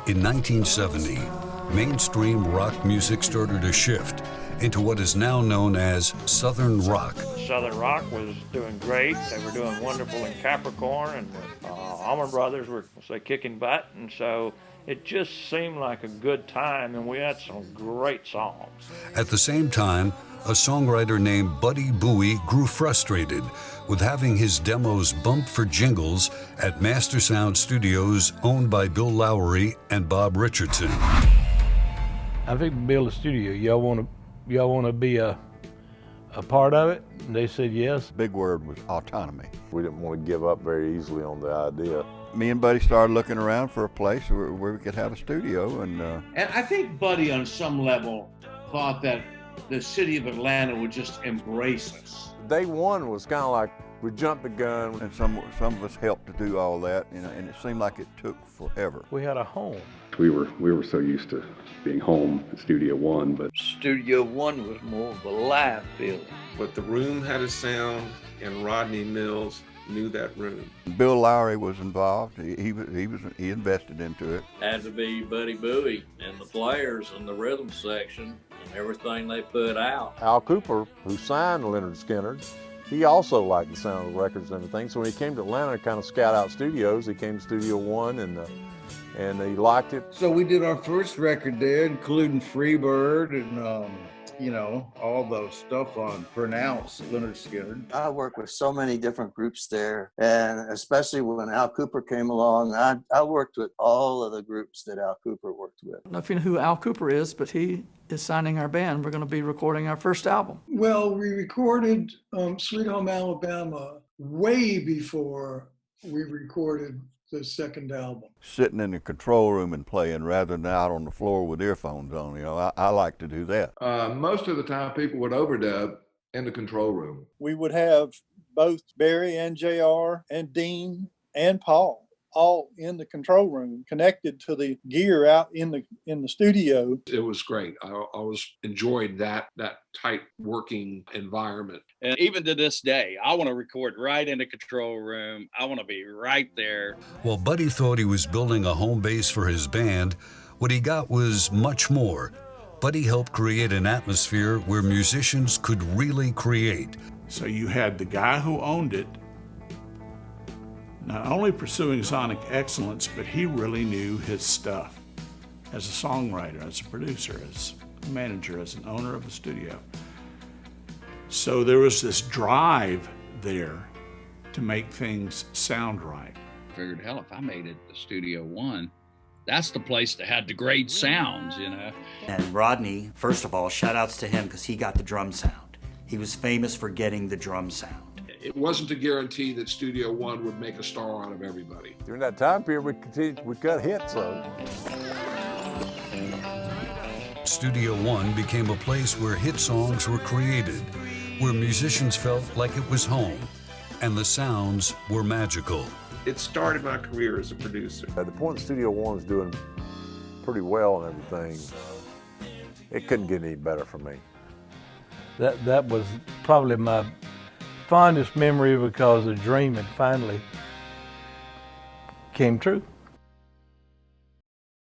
In 1970, mainstream rock music started to shift into what is now known as Southern rock. Southern rock was doing great. They were doing wonderful in Capricorn, and Allman Brothers were, say, kicking butt, and so it just seemed like a good time, and we had some great songs. At the same time, a songwriter named Buddy Buie grew frustrated with having his demos bumped for jingles at Mastersound Studios, owned by Bill Lowry and Bob Richardson. I think we build a studio. Y'all want to be a part of it? And they said yes. Big word was autonomy. We didn't want to give up very easily on the idea. Me and Buddy started looking around for a place where we could have a studio, and I think Buddy, on some level, thought that the city of Atlanta would just embrace us. Day one was kind of like we jumped the gun. and some of us helped to do all that, and it seemed like it took forever. We had a home. We were so used to being home at Studio One, but Studio One was more of a live feeling. But the room had a sound, and Rodney Mills knew that room. Bill Lowry was involved. He invested into it. Had to be Buddy Buie and the players and the rhythm section and everything they put out. Al Kooper, who signed Lynyrd Skynyrd, he also liked the sound of the records and everything. So when he came to Atlanta to kind of scout out studios, he came to Studio One and he liked it. So we did our first record there, including Freebird and all those stuff on Pronounced, Lynyrd Skynyrd. I worked with so many different groups there, and especially when Al Kooper came along, I worked with all of the groups that Al Kooper worked with. I don't know if you know who Al Kooper is, but he is signing our band. We're going to be recording our first album. Well, we recorded Sweet Home Alabama way before we recorded the second album. Sitting in the control room and playing rather than out on the floor with earphones on. I like to do that. Most of the time, people would overdub in the control room. We would have both Barry and JR and Dean and Paul all in the control room, connected to the gear out in the studio. It was great. I always enjoyed that tight working environment. And even to this day, I want to record right in the control room. I want to be right there. While Buddy thought he was building a home base for his band, what he got was much more. Buddy helped create an atmosphere where musicians could really create. So you had the guy who owned it, not only pursuing sonic excellence, but he really knew his stuff as a songwriter, as a producer, as a manager, as an owner of a studio. So there was this drive there to make things sound right. I figured, hell, if I made it to Studio One, that's the place that had the great sounds, And Rodney, first of all, shout outs to him because he got the drum sound. He was famous for getting the drum sound. It wasn't a guarantee that Studio One would make a star out of everybody. During that time period, we cut hits, so. Studio One became a place where hit songs were created, where musicians felt like it was home, and the sounds were magical. It started my career as a producer. At the point Studio One was doing pretty well and everything, it couldn't get any better for me. That was probably my fondest memory because the dream had finally came true.